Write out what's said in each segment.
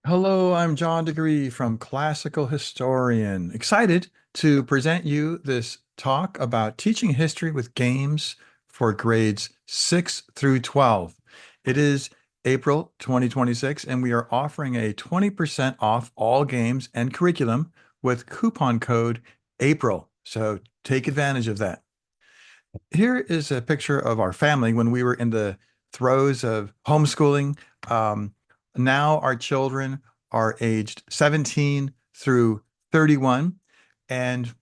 Hello, I'm John Degree from Classical Historian. Excited to present you this talk about teaching history with games for grades 6 through 12. It is April 2026, and we are offering a 20% off all games and curriculum with coupon code April. So take advantage of that. Here is a picture of our family when we were in the throes of homeschooling. Um, Now our children are aged 17 through 31, and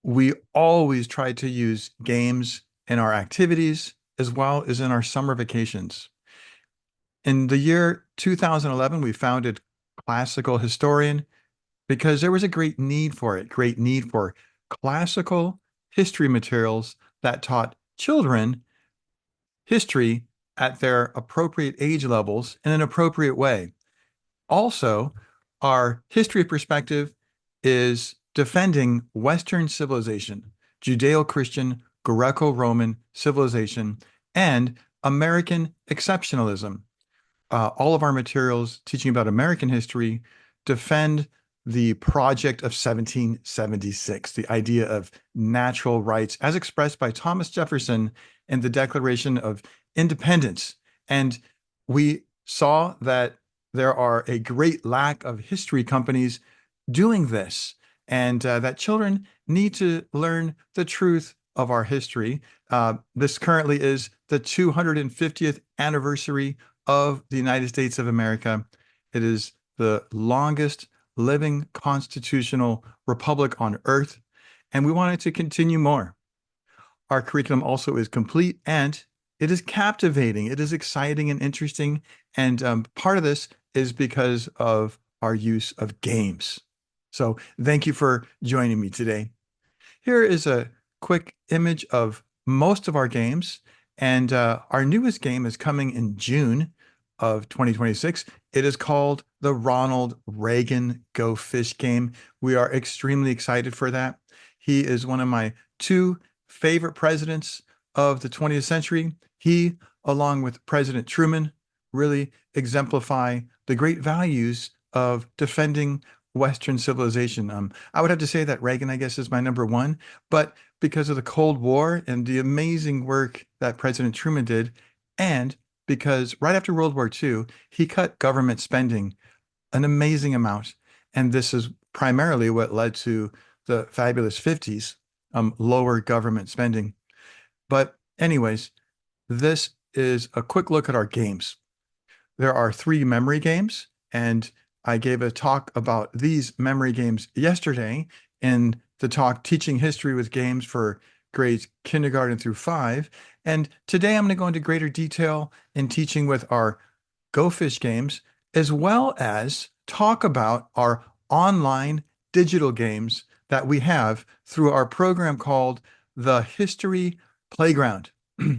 we always try to use games in our activities as well as in our summer vacations. In the year 2011, we founded Classical Historian because there was a great need for classical history materials that taught children history at their appropriate age levels in an appropriate way. Also, our history perspective is defending Western civilization, Judeo-Christian, Greco-Roman civilization, and American exceptionalism. All of our materials teaching about American history defend the project of 1776, the idea of natural rights as expressed by Thomas Jefferson in the Declaration of Independence. And we saw that there are a great lack of history companies doing this, and that children need to learn the truth of our history. This currently is the 250th anniversary of the United States of America. It is the longest living constitutional republic on earth, and we want it to continue more. Our curriculum also is complete and it is captivating. It is exciting and interesting. And part of this is because of our use of games. So thank you for joining me today. Here is a quick image of most of our games. And our newest game is coming in June of 2026. It is called the Ronald Reagan Go Fish game. We are extremely excited for that. He is one of my two favorite presidents of the 20th century. He, along with President Truman, really exemplify the great values of defending Western civilization. I would have to say that Reagan, I guess, is my number one, but because of the Cold War and the amazing work that President Truman did, and because right after World War II, he cut government spending an amazing amount. And this is primarily what led to the fabulous 50s, lower government spending. But anyways, this is a quick look at our games. There are three memory games, and I gave a talk about these memory games yesterday in the talk Teaching History with Games for grades kindergarten through 5. And today I'm going to go into greater detail in teaching with our Go Fish games, as well as talk about our online digital games that we have through our program called the History Playground.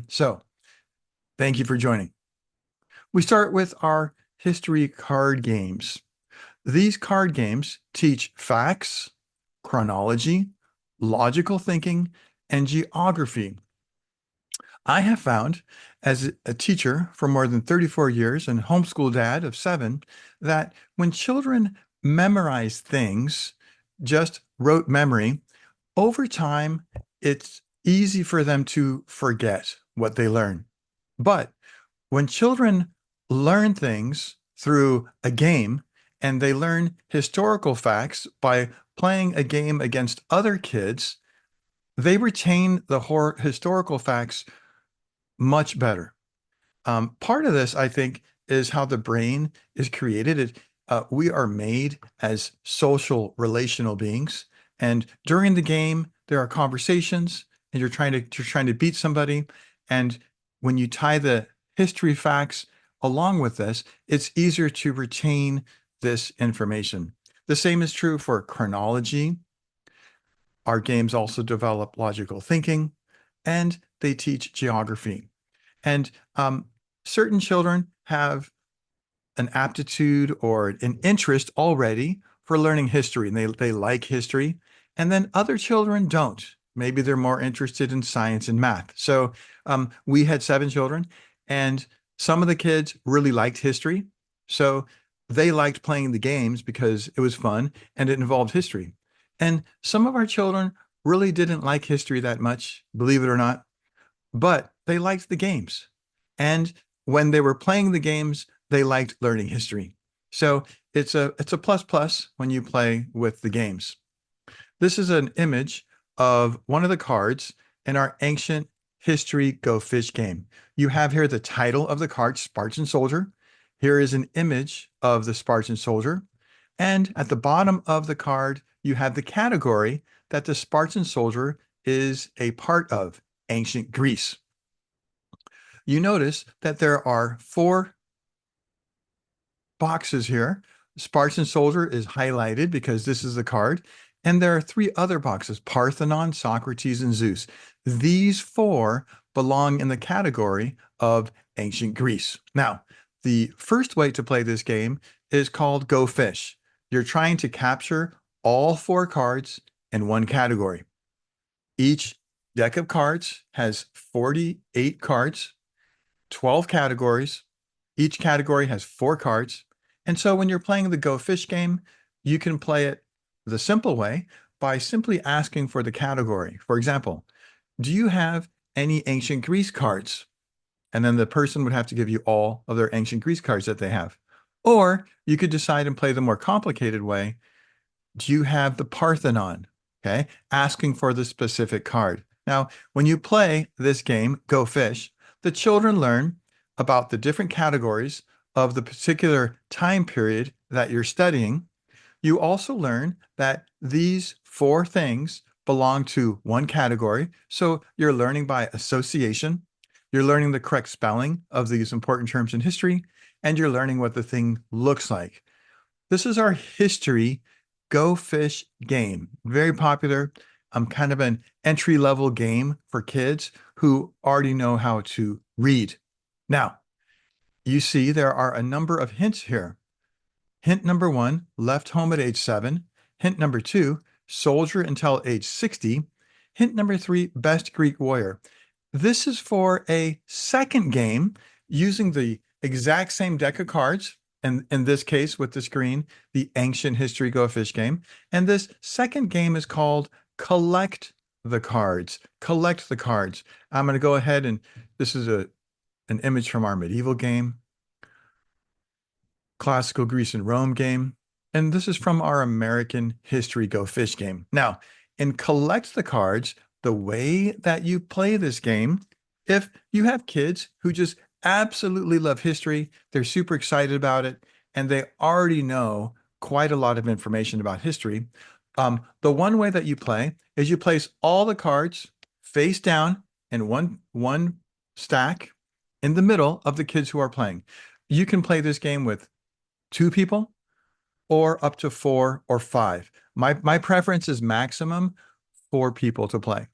So thank you for joining. We start with our history card games. These card games teach facts, chronology, logical thinking, and geography. I have found, as a teacher for more than 34 years and homeschool dad of 7, that when children memorize things, just rote memory, over time, it's easy for them to forget what they learn. But when children learn things through a game and they learn historical facts by playing a game against other kids, they retain the historical facts much better. Part of this, I think, is how the brain is created. We are made as social, relational beings, and during the game, there are conversations, and you're trying to beat somebody. And when you tie the history facts along with this, it's easier to retain this information. The same is true for chronology. Our games also develop logical thinking, and they teach geography. And certain children have an aptitude or an interest already for learning history, and they like history. And then other children don't. Maybe they're more interested in science and math. So we had 7 children, and some of the kids really liked history. So they liked playing the games because it was fun and it involved history. And some of our children really didn't like history that much, believe it or not, but they liked the games. And when they were playing the games, they liked learning history. So it's a plus plus when you play with the games. This is an image of one of the cards in our ancient history Go Fish game. You have here the title of the card, Spartan Soldier. Here is an image of the Spartan Soldier. And at the bottom of the card, you have the category that the Spartan Soldier is a part of, ancient Greece. You notice that there are four boxes here. Spartan Soldier is highlighted because this is the card. And there are three other boxes, Parthenon, Socrates, and Zeus. These four belong in the category of ancient Greece. Now, the first way to play this game is called Go Fish. You're trying to capture all four cards in one category. Each deck of cards has 48 cards, 12 categories. Each category has four cards. And so when you're playing the Go Fish game, you can play it the simple way by simply asking for the category. For example, do you have any ancient Greece cards? And then the person would have to give you all of their ancient Greece cards that they have. Or you could decide and play the more complicated way. Do you have the Parthenon? Okay, asking for the specific card. Now, when you play this game, Go Fish, the children learn about the different categories of the particular time period that you're studying. You also learn that these four things belong to one category. So you're learning by association, you're learning the correct spelling of these important terms in history, and you're learning what the thing looks like. This is our history Go Fish game. Very popular. Kind of an entry-level game for kids who already know how to read. Now, you see there are a number of hints here. Hint number one, left home at age 7. Hint number 2, soldier until age 60. Hint number 3, best Greek warrior. This is for a second game using the exact same deck of cards, and in this case with the screen, the ancient history Go Fish game. And this second game is called Collect the Cards. Collect the cards. I'm going to go ahead and this is an image from our medieval game, classical Greece and Rome game. And this is from our American history Go Fish game. Now, in Collect the Cards, the way that you play this game, if you have kids who just absolutely love history, they're super excited about it, and they already know quite a lot of information about history, the one way that you play is you place all the cards face down in one stack in the middle of the kids who are playing. You can play this game with 2 people or up to 4 or 5. My preference is maximum 4 people to play.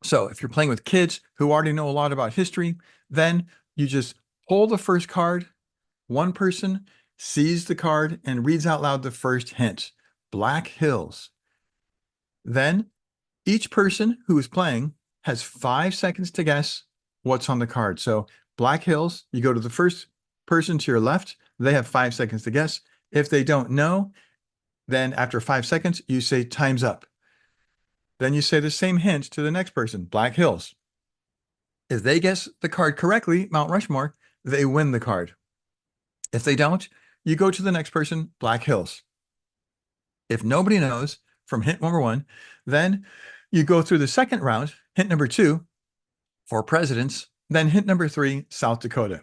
So if you're playing with kids who already know a lot about history, then you just pull the first card. One person sees the card and reads out loud the first hint, Black Hills. Then each person who is playing has 5 seconds to guess what's on the card. So Black Hills, you go to the first person to your left, they have 5 seconds to guess. If they don't know, then after 5 seconds, you say time's up. Then you say the same hint to the next person, Black Hills. If they guess the card correctly, Mount Rushmore, they win the card. If they don't, you go to the next person, Black Hills. If nobody knows from hint number 1, then you go through the second round, hint number 2, for presidents, then hint number 3, South Dakota.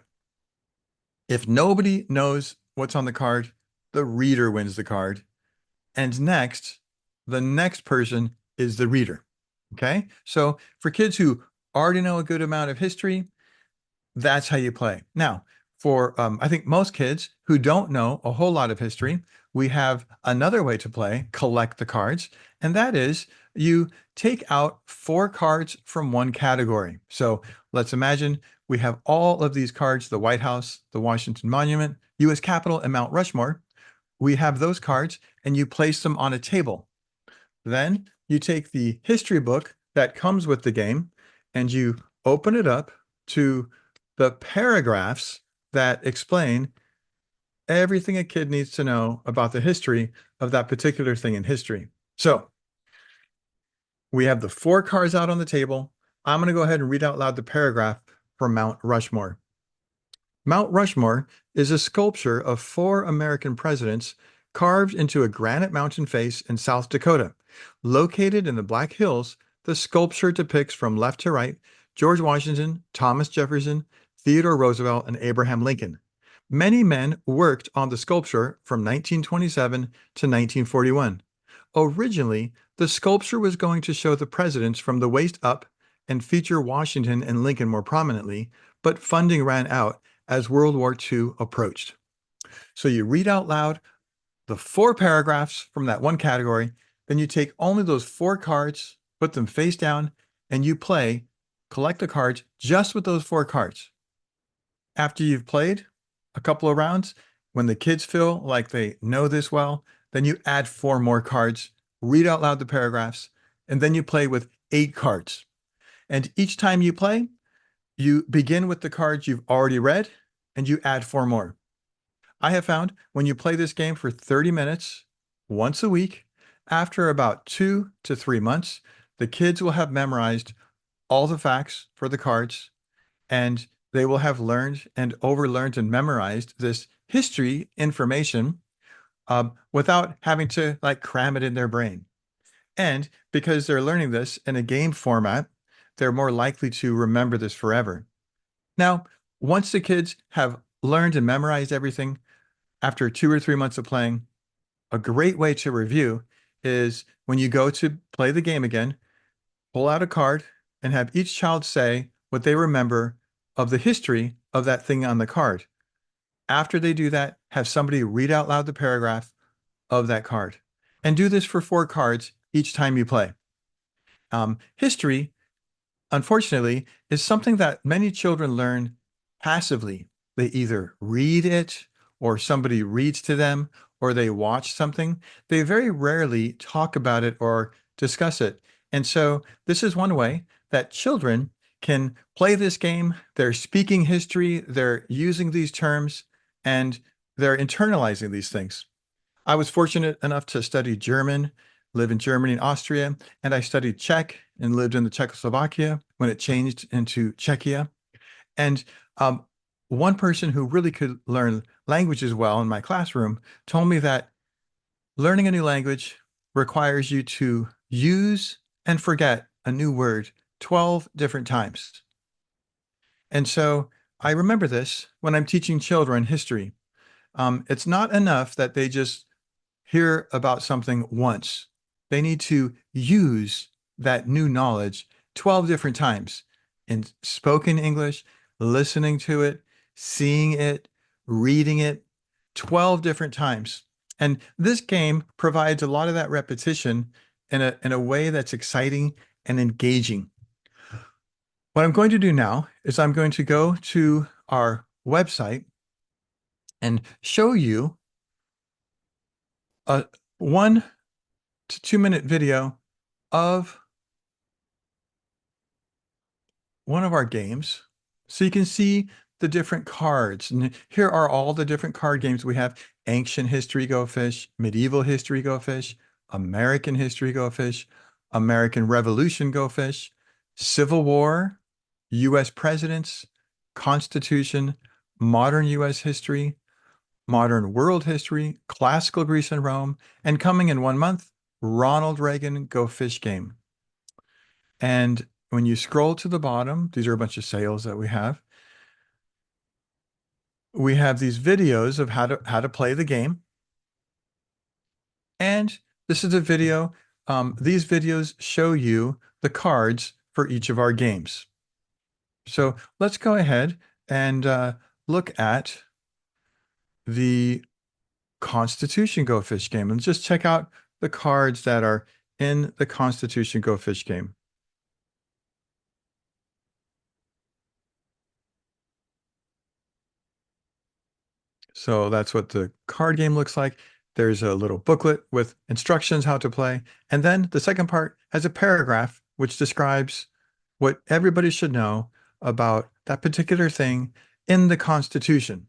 If nobody knows what's on the card, the reader wins the card. And next, the next person is the reader. Okay? So for kids who already know a good amount of history, that's how you play. Now, for I think most kids who don't know a whole lot of history, we have another way to play, collect the cards, and that is you take out 4 cards from one category. So let's imagine we have all of these cards, the White House, the Washington Monument, U.S. Capitol, and Mount Rushmore. We have those cards, and you place them on a table. Then you take the history book that comes with the game, and you open it up to the paragraphs that explain everything a kid needs to know about the history of that particular thing in history. So we have the four cards out on the table. I'm going to go ahead and read out loud the paragraph from Mount Rushmore. Mount Rushmore is a sculpture of four American presidents carved into a granite mountain face in South Dakota. Located in the Black Hills, the sculpture depicts from left to right George Washington, Thomas Jefferson, Theodore Roosevelt, and Abraham Lincoln. Many men worked on the sculpture from 1927 to 1941. Originally, the sculpture was going to show the presidents from the waist up and feature Washington and Lincoln more prominently, but funding ran out as World War II approached. So you read out loud the four paragraphs from that one category, then you take only those four cards, put them face down, and you play, collect the cards just with those four cards. After you've played a couple of rounds, when the kids feel like they know this well, then you add four more cards, read out loud the paragraphs, and then you play with eight cards. And each time you play, you begin with the cards you've already read and you add four more. I have found when you play this game for 30 minutes once a week, after about 2 to 3 months, the kids will have memorized all the facts for the cards and they will have learned and overlearned and memorized this history information without having to like cram it in their brain. And because they're learning this in a game format, they're more likely to remember this forever. Now, once the kids have learned and memorized everything after 2 or 3 months of playing, a great way to review is when you go to play the game again, pull out a card and have each child say what they remember of the history of that thing on the card. After they do that, have somebody read out loud the paragraph of that card. And do this for four cards each time you play. History, unfortunately, is something that many children learn passively. They either read it or somebody reads to them or they watch something. They very rarely talk about it or discuss it. And so this is one way that children can play this game. They're speaking history, they're using these terms, and they're internalizing these things. I was fortunate enough to study German, live in Germany and Austria, and I studied Czech and lived in the Czechoslovakia when it changed into Czechia. And one person who really could learn languages well in my classroom told me that learning a new language requires you to use and forget a new word 12 different times. And so I remember this when I'm teaching children history. It's not enough that they just hear about something once. They need to use that new knowledge 12 different times in spoken English, listening to it, seeing it, reading it 12 different times. And this game provides a lot of that repetition in a way that's exciting and engaging. What I'm going to do now is I'm going to go to our website and show you a 1 to 2 minute video of one of our games so you can see the different cards. And here are all the different card games we have. Ancient History Go Fish, Medieval History Go Fish, American History Go Fish, American Revolution Go Fish, Civil War, U.S. Presidents, Constitution, Modern U.S. History, Modern World History, Classical Greece and Rome, and coming in 1 month, Ronald Reagan Go Fish Game. And when you scroll to the bottom, these are a bunch of sales that we have. We have these videos of how to play the game. And this is a video. These videos show you the cards for each of our games. So let's go ahead and look at the Constitution Go Fish game and just check out the cards that are in the Constitution Go Fish game. So that's what the card game looks like. There's a little booklet with instructions how to play. And then the second part has a paragraph which describes what everybody should know about that particular thing in the Constitution.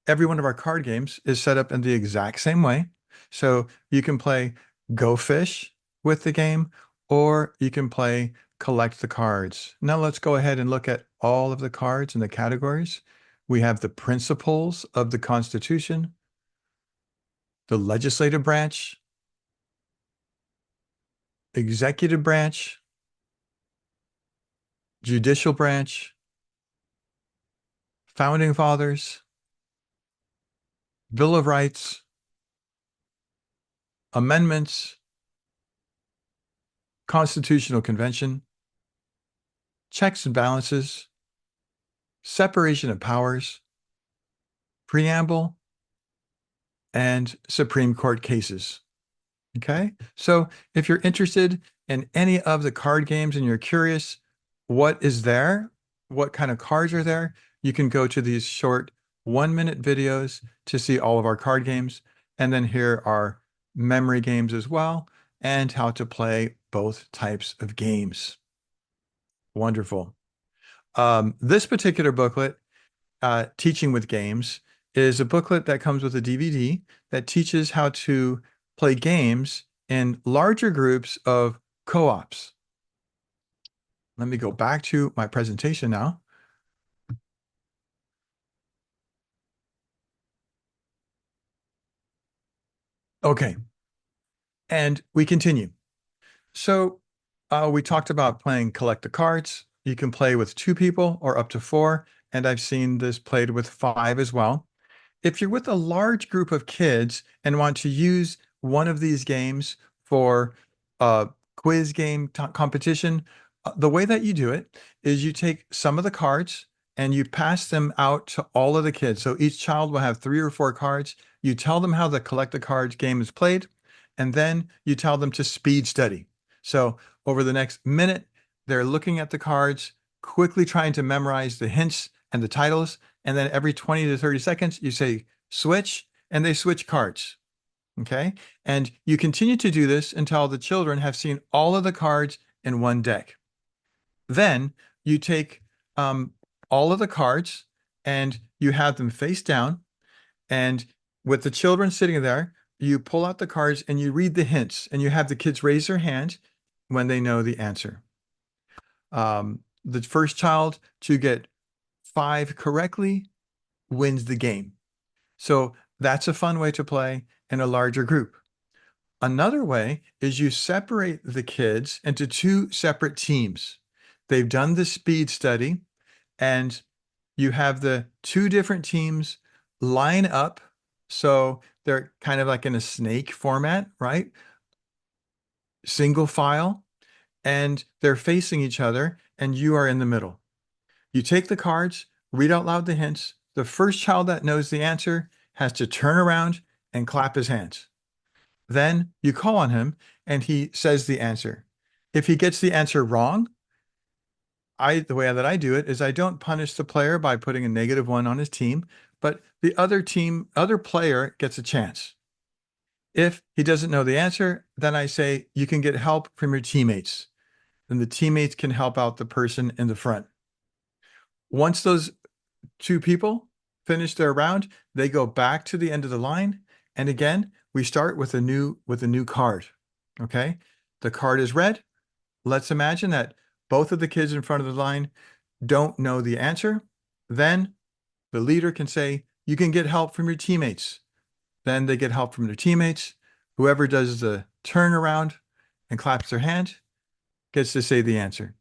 every one of our card games is set up in the exact same way. So you can play Go Fish with the game, or you can play Collect the Cards. Now let's go ahead and look at all of the cards and the categories. We have the principles of the Constitution, the legislative branch, executive branch, judicial branch, founding fathers, Bill of Rights, amendments, Constitutional Convention, checks and balances, separation of powers, preamble, and Supreme Court cases. Okay. So if you're interested in any of the card games and you're curious what is there, what kind of cards are there, you can go to these short 1-minute videos to see all of our card games. And then here are memory games as well, and how to play both types of games. Wonderful. This particular booklet, Teaching with Games, is a booklet that comes with a DVD that teaches how to play games in larger groups of co-ops. Let me go back to my presentation now. Okay, and we continue. So we talked about playing collect the cards. You can play with 2 people or up to 4, and I've seen this played with 5 as well. If you're with a large group of kids and want to use one of these games for a quiz game competition, the way that you do it is you take some of the cards and you pass them out to all of the kids. So each child will have 3 or 4 cards. You tell them how the collect the cards game is played, and then you tell them to speed study. So over the next minute, they're looking at the cards, quickly trying to memorize the hints and the titles. And then every 20 to 30 seconds, you say switch, and they switch cards. Okay. And you continue to do this until the children have seen all of the cards in one deck. Then you take all of the cards and you have them face down. And with the children sitting there, you pull out the cards and you read the hints, and you have the kids raise their hand when they know the answer. The first child to get 5 correctly wins the game. So that's a fun way to play in a larger group. Another way is you separate the kids into 2 separate teams. They've done the speed study, and you have the 2 different teams line up. So they're kind of like in a snake format, right? Single file, and they're facing each other, and you are in the middle. You take the cards, read out loud the hints. The first child that knows the answer has to turn around and clap his hands. Then you call on him and he says the answer. If he gets the answer wrong, the way that I do it is I don't punish the player by putting a -1 on his team, but the other player gets a chance. If he doesn't know the answer, then I say you can get help from your teammates. Then the teammates can help out the person in the front. Once those 2 people finish their round, they go back to the end of the line. And again, we start with a new card. Okay. The card is red. Let's imagine that both of the kids in front of the line don't know the answer. Then the leader can say, you can get help from your teammates. Then they get help from their teammates. Whoever does the turnaround and claps their hand gets to say the answer.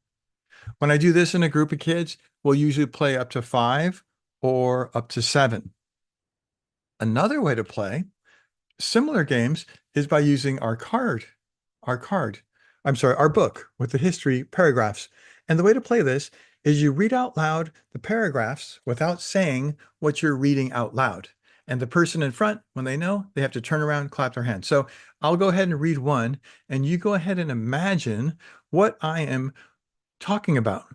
When I do this in a group of kids, we'll usually play up to 5 or up to 7. Another way to play similar games is by using our book with the history paragraphs. And the way to play this is you read out loud the paragraphs without saying what you're reading out loud. And the person in front, when they know, they have to turn around, clap their hands. So I'll go ahead and read one, and you go ahead and imagine what I am talking about.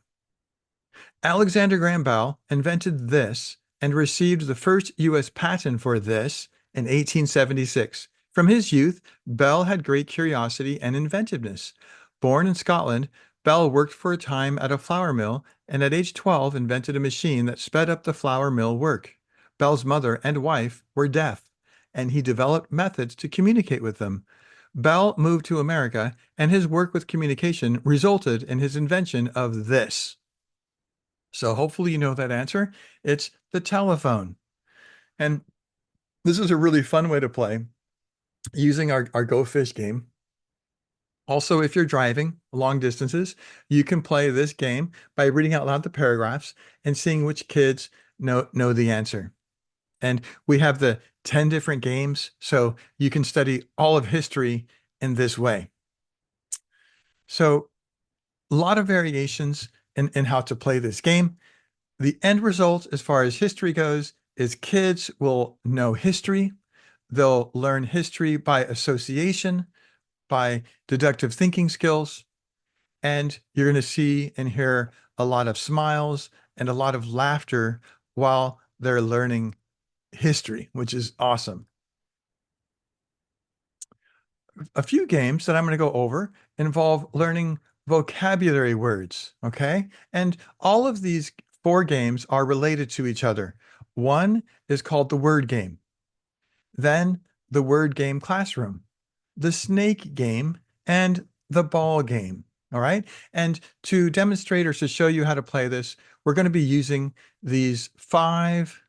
Alexander Graham Bell invented this and received the first U.S. patent for this in 1876. From his youth, Bell had great curiosity and inventiveness. Born in Scotland, Bell worked for a time at a flour mill, and at age 12 invented a machine that sped up the flour mill work. Bell's mother and wife were deaf, and he developed methods to communicate with them. Bell moved to America, and his work with communication resulted in his invention of this. So hopefully you know that answer. It's the telephone. And this is a really fun way to play using our Go Fish game. Also, if you're driving long distances, you can play this game by reading out loud the paragraphs and seeing which kids know the answer. And we have the 10 different games, so you can study all of history in this way. So a lot of variations in how to play this game. The end result, as far as history goes, is kids will know history. They'll learn history by association, by deductive thinking skills, and you're going to see and hear a lot of smiles and a lot of laughter while they're learning history, which is awesome. A few games that I'm going to go over involve learning vocabulary words, okay? And all of these four games are related to each other. One is called the word game, then the word game classroom, the snake game, and the ball game. All right. And to demonstrate or to show you how to play this, we're going to be using these five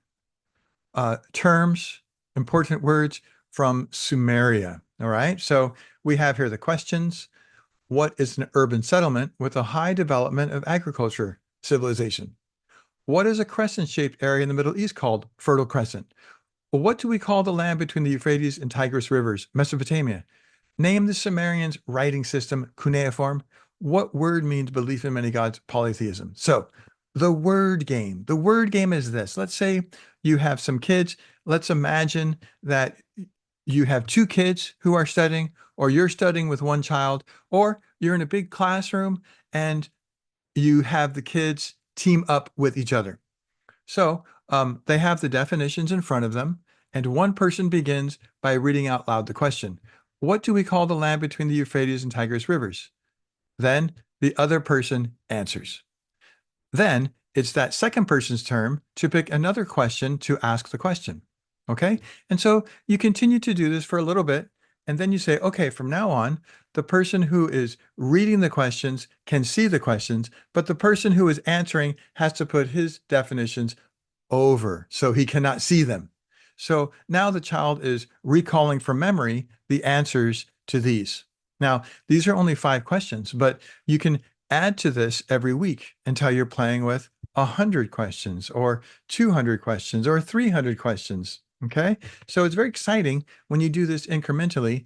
terms, important words from Sumeria. All right. So we have here the questions. What is an urban settlement with a high development of agriculture civilization? What is a crescent-shaped area in the Middle East called? Fertile Crescent. What do we call the land between the Euphrates and Tigris rivers? Mesopotamia. Name the Sumerians' writing system, cuneiform. What word means belief in many gods, polytheism? So, the word game. The word game is this. Let's say you have some kids. Let's imagine that you have two kids who are studying, or you're studying with one child, or you're in a big classroom and you have the kids team up with each other. So they have the definitions in front of them, and one person begins by reading out loud the question, what do we call the land between the Euphrates and Tigris rivers? Then the other person answers. Then it's that second person's turn to pick another question to ask the question. Okay. And so you continue to do this for a little bit. And then you say, okay, from now on, the person who is reading the questions can see the questions, but the person who is answering has to put his definitions over so he cannot see them. So now the child is recalling from memory the answers to these. Now, these are only five questions, but you can add to this every week until you're playing with 100 questions or 200 questions or 300 questions. Okay. So it's very exciting when you do this incrementally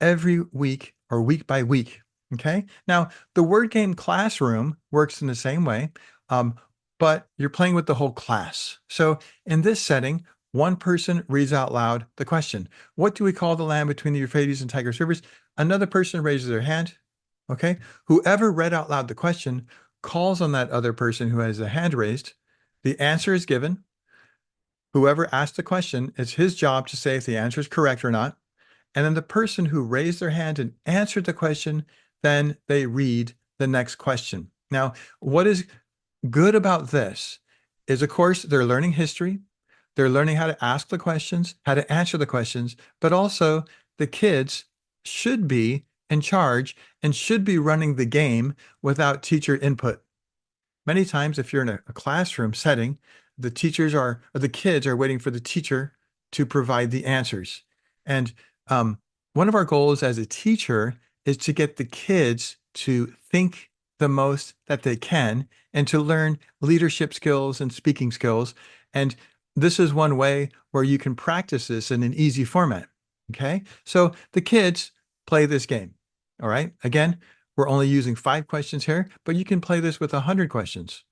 every week or week by week. Okay. Now, the word game classroom works in the same way, but you're playing with the whole class. So in this setting, one person reads out loud the question, what do we call the land between the Euphrates and Tigris rivers? Another person raises their hand. Okay. Whoever read out loud the question calls on that other person who has a hand raised. The answer is given. Whoever asked the question, it's his job to say if the answer is correct or not. And then the person who raised their hand and answered the question, then they read the next question. Now, what is good about this is, of course, they're learning history. They're learning how to ask the questions, how to answer the questions, but also the kids should be in charge and should be running the game without teacher input. Many times, if you're in a classroom setting, the teachers are, or the kids are waiting for the teacher to provide the answers. And one of our goals as a teacher is to get the kids to think the most that they can and to learn leadership skills and speaking skills. And this is one way where you can practice this in an easy format. Okay. So the kids play this game. All right. Again, we're only using 5 questions here, but you can play this with 100 questions.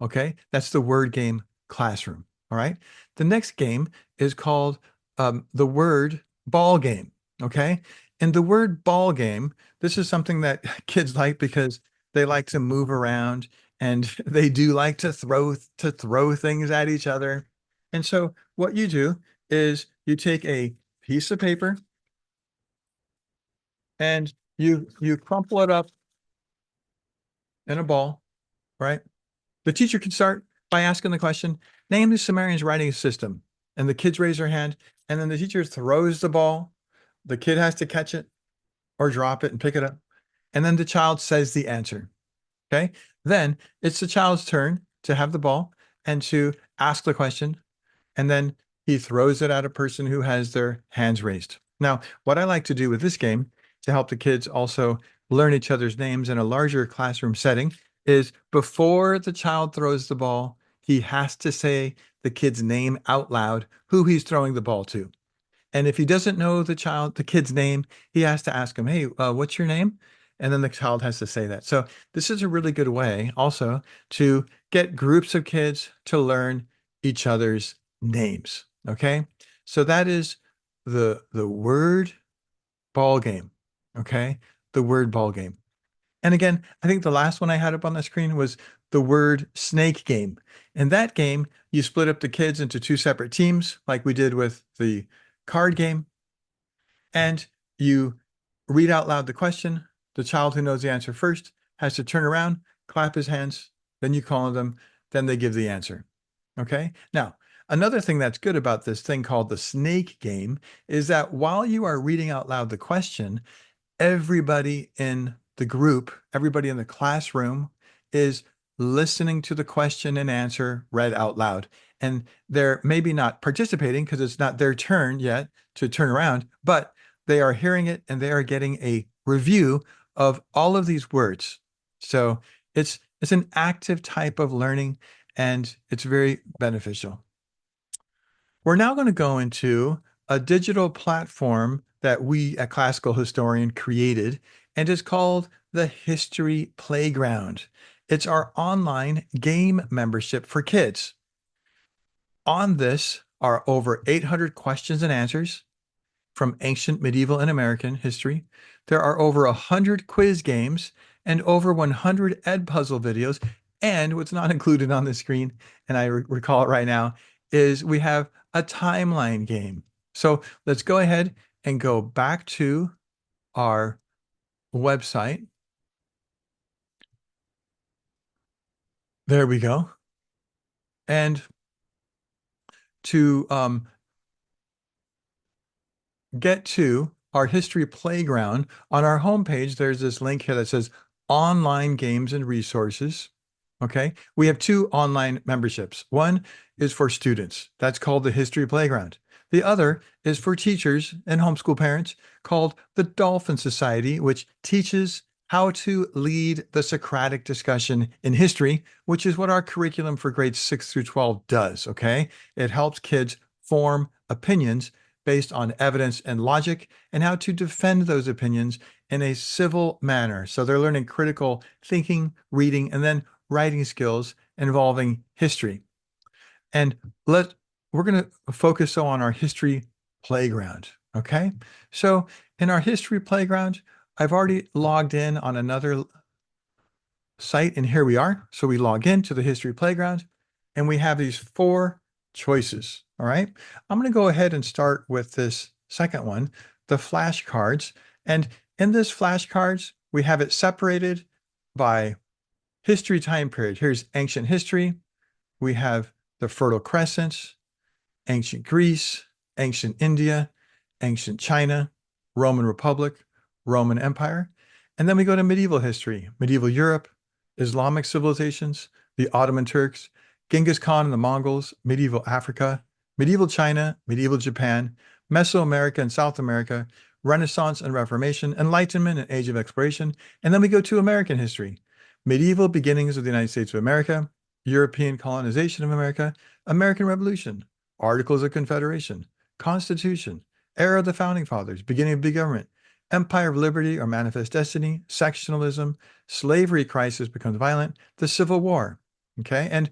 Okay. That's the word game classroom. All right. The next game is called the word ball game. Okay. And the word ball game, this is something that kids like because they like to move around and they do like to throw things at each other. And so what you do is you take a piece of paper and you crumple it up in a ball, right? The teacher can start by asking the question, Name the Sumerians' writing system. And the kids raise their hand, and then the teacher throws the ball. The kid has to catch it or drop it and pick it up. And then the child says the answer. Okay. Then it's the child's turn to have the ball and to ask the question. And then he throws it at a person who has their hands raised. Now, what I like to do with this game to help the kids also learn each other's names in a larger classroom setting is before the child throws the ball, he has to say the kid's name out loud, who he's throwing the ball to. And if he doesn't know the kid's name, he has to ask him, "Hey, what's your name?" And then the child has to say that. So this is a really good way also to get groups of kids to learn each other's names. Okay. So that is the word ball game. Okay. The word ball game. And again, I think the last one I had up on the screen was the word snake game. In that game, you split up the kids into two separate teams, like we did with the card game, and you read out loud the question. The child who knows the answer first has to turn around, clap his hands, then you call on them, then they give the answer. Okay? Now, another thing that's good about this thing called the snake game is that while you are reading out loud the question, everybody in the group, everybody in the classroom is listening to the question and answer read out loud. And they're maybe not participating because it's not their turn yet to turn around, but they are hearing it and they are getting a review of all of these words. So it's an active type of learning and it's very beneficial. We're now going to go into a digital platform that we at Classical Historian created, and it's called the History Playground. It's our online game membership for kids. On this are over 800 questions and answers from ancient, medieval, and American history. There are over 100 quiz games and over 100 Ed puzzle videos. And what's not included on the screen, and I recall it right now, is we have a timeline game. So let's go ahead and go back to our website. There we go. And to get to our history playground, on our homepage, there's this link here that says online games and resources. Okay. We have two online memberships. One is for students. That's called the History Playground. The other is for teachers and homeschool parents called the Dolphin Society, which teaches how to lead the Socratic discussion in history, which is what our curriculum for grades 6 through 12 does. Okay. It helps kids form opinions based on evidence and logic and how to defend those opinions in a civil manner. So they're learning critical thinking, reading, and then writing skills involving history. And we're going to focus on our history playground. Okay. So in our history playground, I've already logged in on another site, and here we are. So we log in to the history playground, and we have these four choices. All right. I'm going to go ahead and start with this second one, the flashcards. And in this flashcards, we have it separated by history time period. Here's ancient history. We have the Fertile Crescent, ancient Greece, ancient India, ancient China, Roman Republic, Roman Empire. And then we go to medieval history, medieval Europe, Islamic civilizations, the Ottoman Turks, Genghis Khan and the Mongols, medieval Africa, medieval China, medieval Japan, Mesoamerica and South America, Renaissance and Reformation, Enlightenment and Age of Exploration. And then we go to American history, medieval beginnings of the United States of America, European colonization of America, American Revolution, Articles of Confederation, Constitution, era of the Founding Fathers, beginning of big government, Empire of Liberty or Manifest Destiny, sectionalism, slavery crisis becomes violent, the Civil War. Okay. And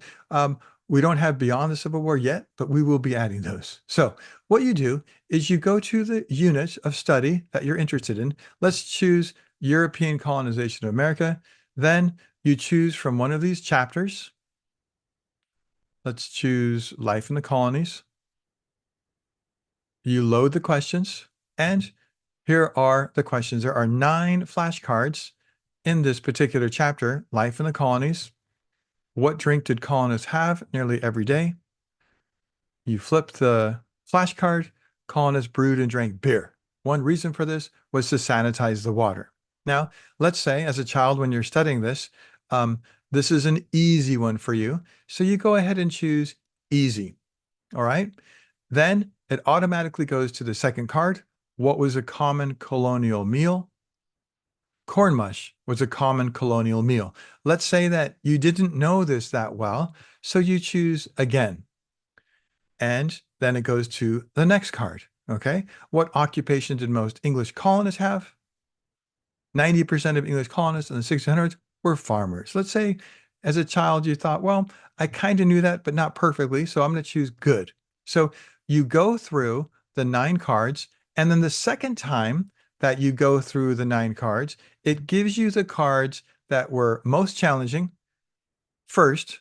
we don't have beyond the Civil War yet, but we will be adding those. So what you do is you go to the unit of study that you're interested in. Let's choose European colonization of America. Then you choose from one of these chapters. Let's choose life in the colonies. You load the questions, and here are the questions. There are 9 flashcards in this particular chapter, life in the colonies. What drink did colonists have nearly every day? You flipped the flashcard, colonists brewed and drank beer. One reason for this was to sanitize the water. Now, let's say as a child, when you're studying this, um, this is an easy one for you. So you go ahead and choose easy. All right. Then it automatically goes to the second card. What was a common colonial meal? Corn mush was a common colonial meal. Let's say that you didn't know this that well, so you choose again. And then it goes to the next card. Okay. What occupation did most English colonists have? 90% of English colonists in the 1600s were farmers. Let's say as a child you thought, well, I kind of knew that, but not perfectly. So I'm going to choose good. So you go through the nine cards. And then the second time that you go through the nine cards, it gives you the cards that were most challenging first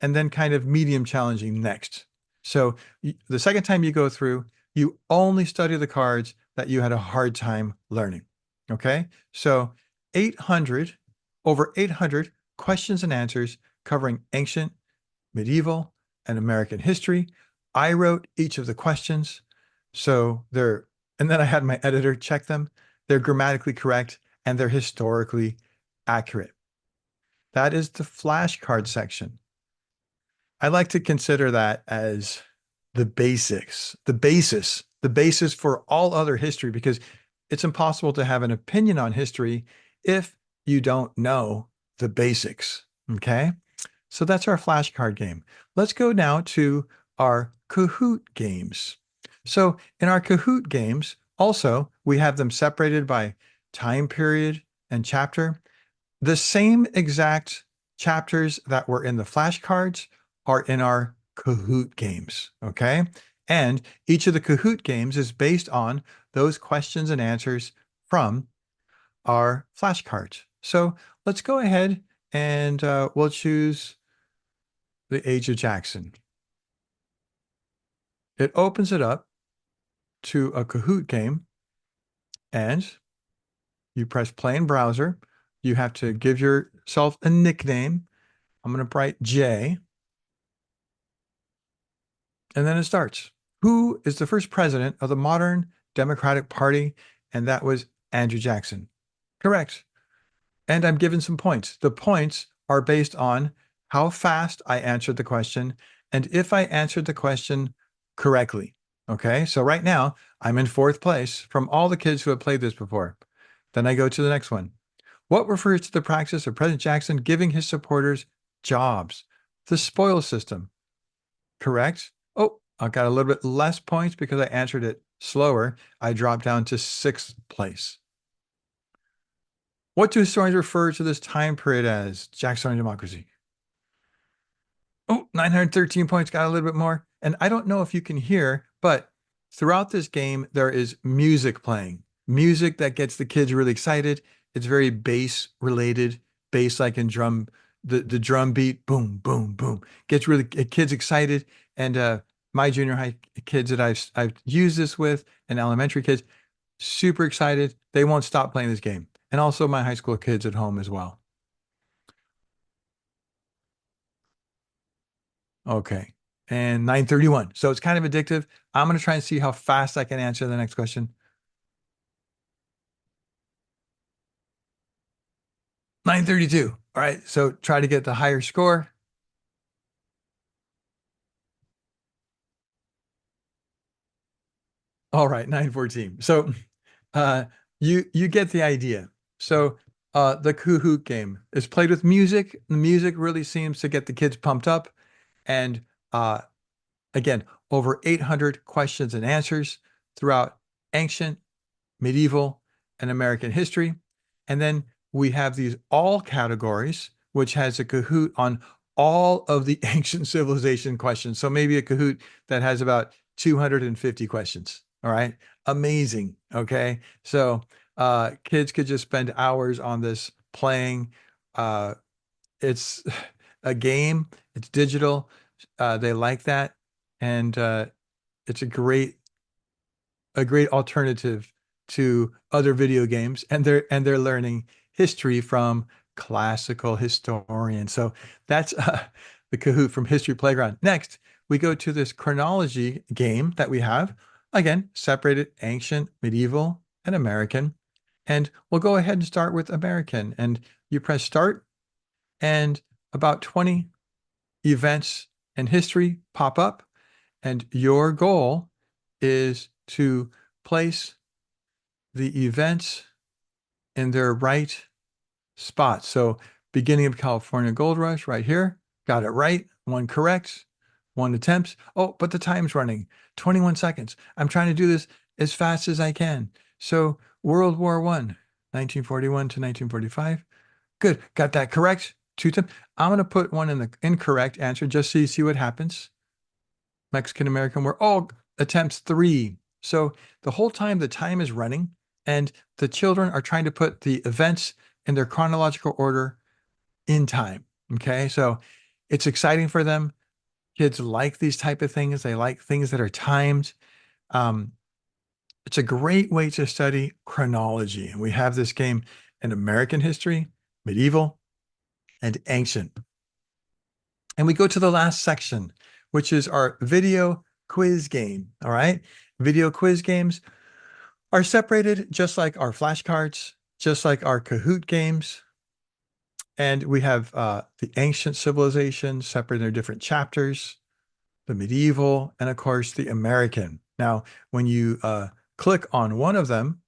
and then kind of medium challenging next. So the second time you go through, you only study the cards that you had a hard time learning. Okay. So 800, over 800 questions and answers covering ancient, medieval, and American history. I wrote each of the questions. So and then I had my editor check them. They're grammatically correct and they're historically accurate. That is the flashcard section. I like to consider that as the basics, the basis for all other history, because it's impossible to have an opinion on history if you don't know the basics. Okay. So that's our flashcard game. Let's go now to our Kahoot games. So in our Kahoot games, also, we have them separated by time period and chapter. The same exact chapters that were in the flashcards are in our Kahoot games, okay? And each of the Kahoot games is based on those questions and answers from our flashcards. So let's go ahead and we'll choose the Age of Jackson. It opens it up to a Kahoot game, and you press play in browser. You have to give yourself a nickname. I'm going to write J. And then it starts. Who is the first president of the modern Democratic Party? And that was Andrew Jackson. Correct. And I'm given some points. The points are based on how fast I answered the question and if I answered the question correctly. Okay. So right now I'm in fourth place from all the kids who have played this before. Then I go to the next one. What refers to the practice of President Jackson giving his supporters jobs? The spoils system. Correct. Oh, I got a little bit less points because I answered it slower. I dropped down to sixth place. What do historians refer to this time period as? Jacksonian democracy. Oh, 913 points, got a little bit more. And I don't know if you can hear, but throughout this game, there is music playing, music that gets the kids really excited. It's very bass related, bass like in drum, the drum beat, boom, boom, boom, gets really kids excited. And my junior high kids that I've used this with and elementary kids, super excited. They won't stop playing this game. And also my high school kids at home as well. Okay. And 931. So it's kind of addictive. I'm going to try and see how fast I can answer the next question. 932. All right. So try to get the higher score. All right. 914. So uh, you get the idea. So the Kahoot game is played with music. The music really seems to get the kids pumped up. And uh, again, over 800 questions and answers throughout ancient, medieval, and American history. And then we have these all categories, which has a Kahoot on all of the ancient civilization questions. So maybe a Kahoot that has about 250 questions. All right. Amazing. Okay. So kids could just spend hours on this playing. Uh, it's a game, it's digital. They like that. And it's a great alternative to other video games, and they're learning history from classical historians. So that's the Kahoot from History Playground. Next, we go to this chronology game that we have. Again, separated ancient, medieval, and American. And we'll go ahead and start with American. And you press start, and about 20 events and history pop up. And your goal is to place the events in their right spot. So, beginning of California Gold Rush right here. Got it right. One correct. One attempt. Oh, but the time's running. 21 seconds. I'm trying to do this as fast as I can. So, World War One, 1941 to 1945. Good. Got that correct. Two times. I'm going to put one in the incorrect answer just so you see what happens. Mexican American War. Oh, attempts three. So the whole time the time is running and the children are trying to put the events in their chronological order in time. Okay. So it's exciting for them. Kids like these type of things. They like things that are timed. Um, it's a great way to study chronology. And we have this game in American history, medieval, and ancient. And we go to the last section, which is our video quiz game. All right. Video quiz games are separated just like our flashcards, just like our Kahoot games. And we have the ancient civilizations separated into different chapters, the medieval, and of course, the American. Now, when you click on one of them,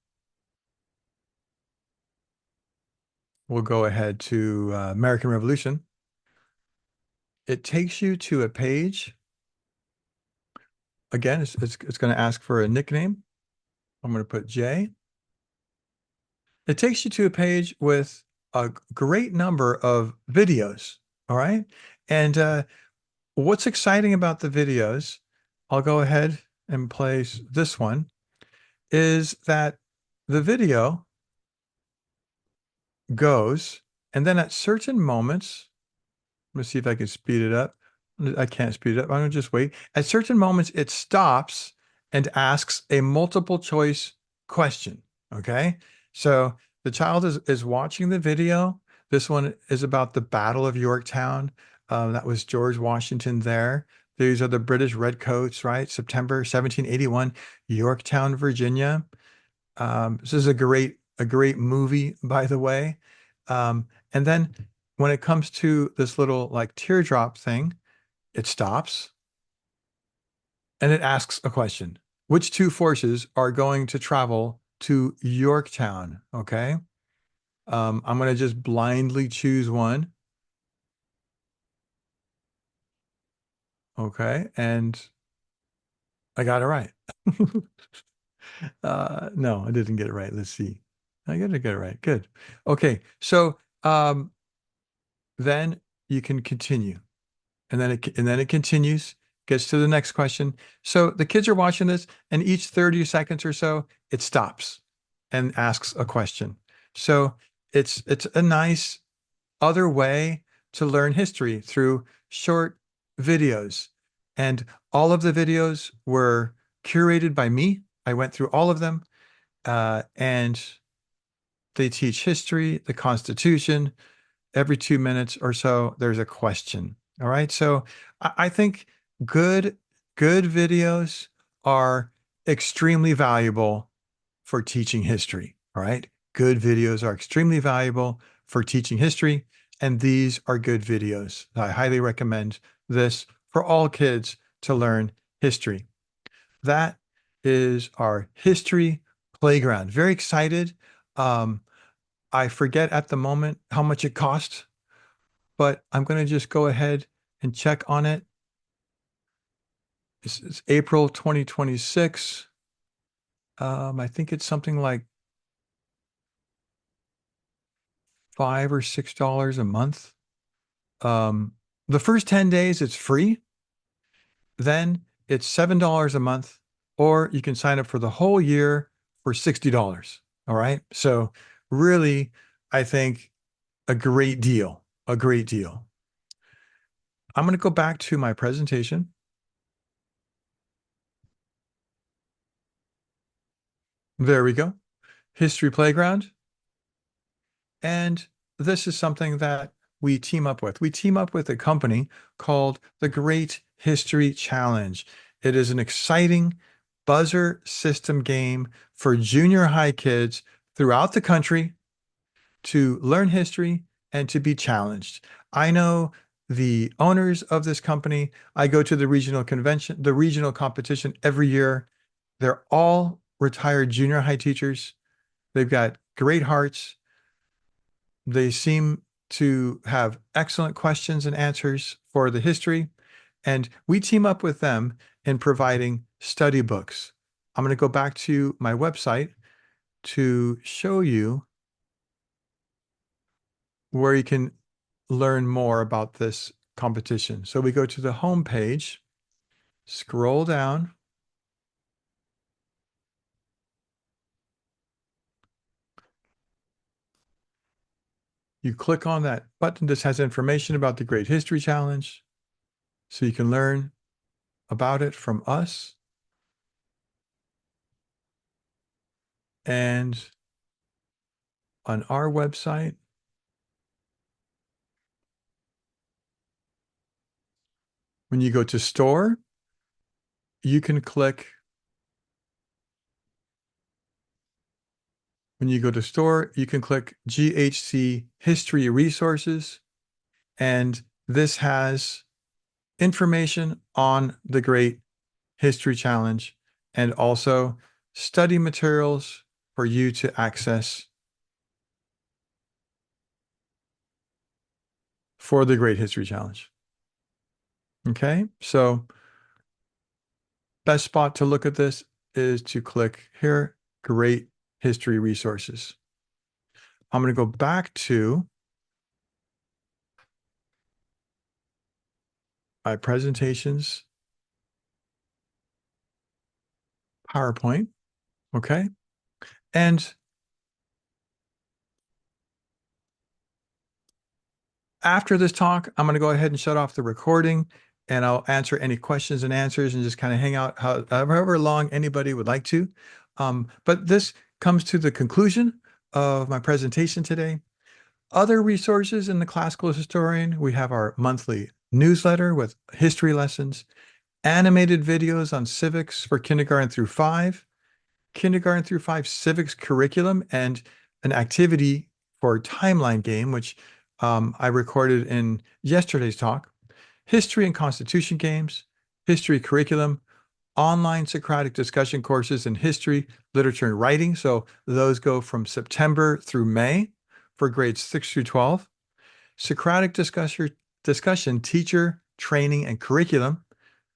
we'll go ahead to American Revolution. It takes you to a page. Again, it's going to ask for a nickname. I'm going to put J. It takes you to a page with a great number of videos. All right. And what's exciting about the videos, I'll go ahead and place this one, is that the video goes, and then at certain moments, let me see if I can speed it up. I can't speed it up. I'm going to just wait. At certain moments, it stops and asks a multiple choice question. Okay. So the child is watching the video. This one is about the Battle of Yorktown. That was George Washington there. These are the British Redcoats, right? September 1781, Yorktown, Virginia. This is a great movie, by the way. And then when it comes to this little like teardrop thing, it stops and it asks a question. Which two forces are going to travel to Yorktown? Okay. I'm going to just blindly choose one. Okay. And I got it right. No, I didn't get it right. Let's see. I got to get it right. Good. Okay. So, then you can continue. And then it continues, gets to the next question. So the kids are watching this, and each 30 seconds or so, it stops and asks a question. So it's a nice other way to learn history through short videos. And all of the videos were curated by me. I went through all of them, and they teach history, the Constitution, every 2 minutes or so, there's a question. All right. So I think good, good videos are extremely valuable for teaching history. All right. Good videos are extremely valuable for teaching history. And these are good videos. I highly recommend this for all kids to learn history. That is our history playground. Very excited. Um, I forget at the moment how much it costs, but I'm going to just go ahead and check on it. It's April 2026. I think it's something like $5 or $6 a month. Um, the first 10 days, it's free. Then it's $7 a month, or you can sign up for the whole year for $60. All right. So really, I think a great deal, a great deal. I'm going to go back to my presentation. There we go. History Playground. And this is something that we team up with? We team up with a company called the Great History Challenge. It is an exciting buzzer system game for junior high kids throughout the country to learn history and to be challenged. I know the owners of this company. I go to the regional convention, the regional competition every year. They're all retired junior high teachers. They've got great hearts. They seem to have excellent questions and answers for the history. And we team up with them in providing study books. I'm going to go back to my website to show you where you can learn more about this competition. So we go to the home page, scroll down. You click on that button. This has information about the Great History Challenge, so you can learn about it from us. And on our website, when you go to store, you can click, when you go to store, you can click GHC History Resources. And this has information on the Great History Challenge and also study materials for you to access for the Great History Challenge. Okay, so best spot to look at this is to click here, Great History Resources. I'm going to go back to my presentations, PowerPoint, okay? And after this talk, I'm going to go ahead and shut off the recording and I'll answer any questions and answers and just kind of hang out however long anybody would like to. But this comes to the conclusion of my presentation today. Other resources in the Classical Historian, we have our monthly newsletter with history lessons, animated videos on civics for kindergarten through 5, kindergarten through 5 civics curriculum, and an activity for timeline game, which I recorded in yesterday's talk, history and constitution games, history curriculum, online Socratic discussion courses in history, literature, and writing. So those go from September through May for grades 6 through 12. Socratic discussion, teacher, training, and curriculum.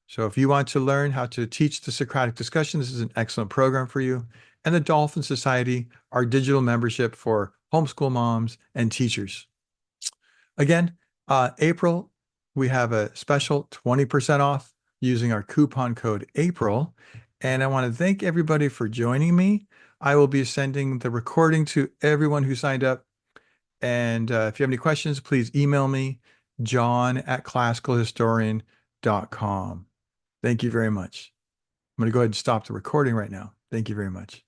So if you want to learn how to teach the Socratic discussion, this is an excellent program for you. And the Dolphin Society, our digital membership for homeschool moms and teachers. Again, April, we have a special 20% off using our coupon code April. And I want to thank everybody for joining me. I will be sending the recording to everyone who signed up. And if you have any questions, please email me, john@classicalhistorian.com. Thank you very much. I'm going to go ahead and stop the recording right now. Thank you very much.